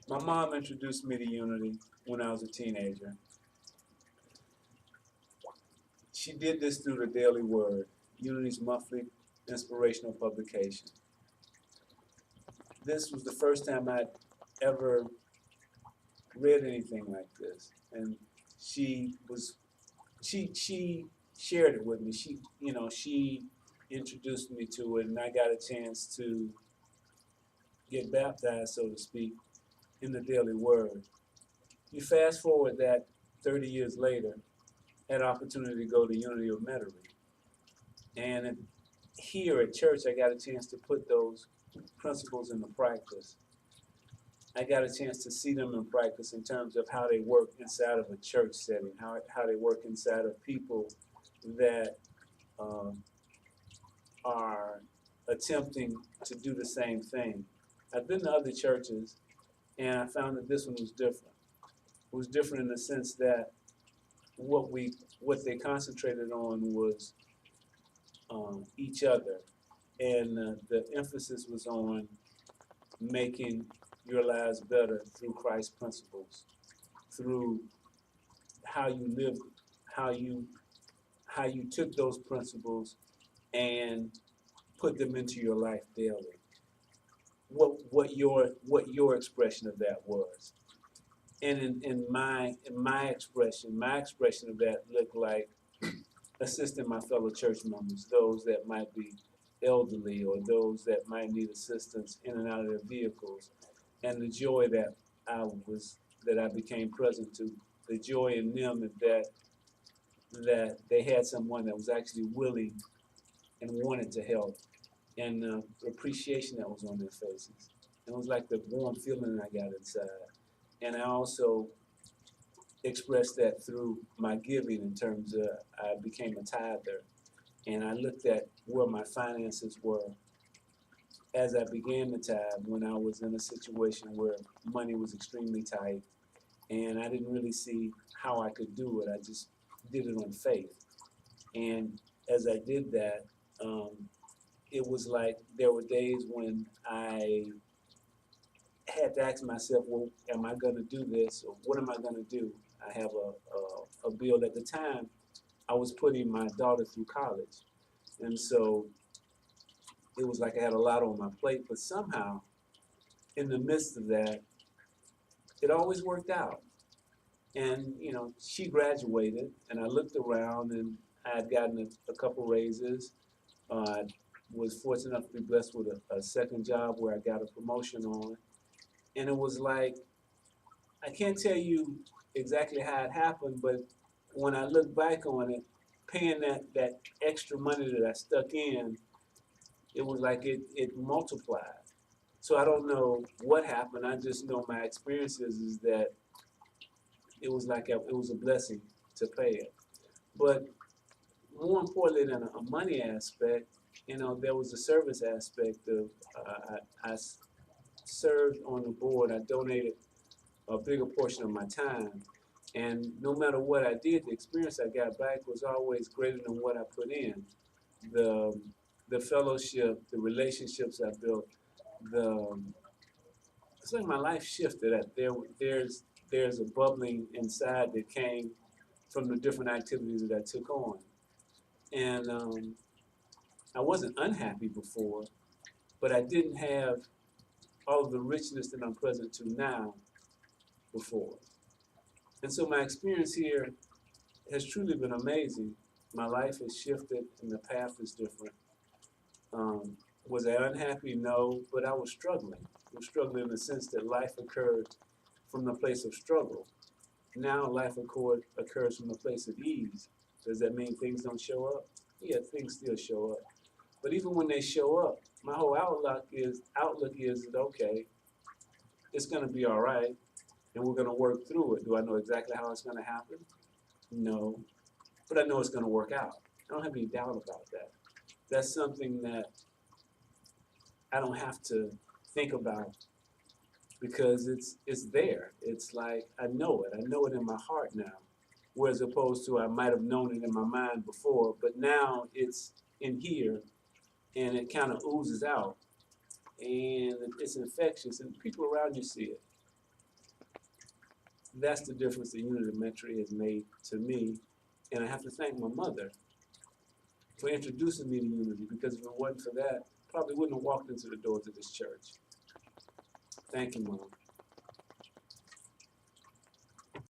My mom introduced me to Unity when I was a teenager. She did this through the Daily Word, Unity's monthly inspirational publication. This was the first time I'd ever read anything like this, and she was she shared it with me. She introduced me to it, and I got a chance to get baptized, so to speak, in the Daily Word. You fast forward that 30 years later, had an opportunity to go to Unity of Metairie. And here at church, I got a chance to put those principles into practice. I got a chance to see them in practice in terms of how they work inside of a church setting, how they work inside of people that um, are attempting to do the same thing. I've been to other churches, and I found that this one was different. It was different in the sense that what they concentrated on was each other, and the emphasis was on making your lives better through Christ's principles, through how you lived, how you how you took those principles and put them into your life daily. What your expression of that was, and my expression of that looked like assisting my fellow church members, those that might be elderly or those that might need assistance in and out of their vehicles, and the joy that I became present to, the joy in them that they had someone that was actually willing and wanted to help, and the appreciation that was on their faces. It was like the warm feeling I got inside, and I also expressed that through my giving in terms of I became a tither, and I looked at where my finances were as I began the tithe when I was in a situation where money was extremely tight, and I didn't really see how I could do it. I just did it on faith, and as I did that, um, it was like there were days when I had to ask myself, well, am I going to do this, or what am I going to do? I have a bill at the time. I was putting my daughter through college, and so it was like I had a lot on my plate. But somehow, in the midst of that, it always worked out. And she graduated, and I looked around, and I had gotten a couple raises. I was fortunate enough to be blessed with a second job where I got a promotion on, and it was like I can't tell you exactly how it happened, but when I look back on it, paying that extra money that I stuck in, it was like it multiplied. So I don't know what happened. I just know my experiences is that it was like it was a blessing to pay it. But more importantly than a money aspect, there was a service aspect of I served on the board. I donated a bigger portion of my time. And no matter what I did, the experience I got back was always greater than what I put in. The the fellowship, the relationships I built, the it's like my life shifted. There's a bubbling inside that came from the different activities that I took on, and I wasn't unhappy before, but I didn't have all of the richness that I'm present to now before. And so my experience here has truly been amazing. My life has shifted and the path is different. Um, was I unhappy? No, but I was struggling. I was struggling in the sense that life occurred from the place of struggle. Now life occurs from a place of ease. Does that mean things don't show up? Yeah, things still show up. But even when they show up, my whole outlook is that okay, it's going to be all right, and we're going to work through it. Do I know exactly how it's going to happen? No, but I know it's going to work out. I don't have any doubt about that. That's something that I don't have to think about because it's there. It's like I know it. I know it in my heart now. Whereas opposed to I might have known it in my mind before, but now it's in here and it kind of oozes out and it's infectious and people around you see it. That's the difference that Unity Elementary has made to me. And I have to thank my mother for introducing me to Unity, because if it wasn't for that, probably wouldn't have walked into the doors of this church. Thank you, Mom.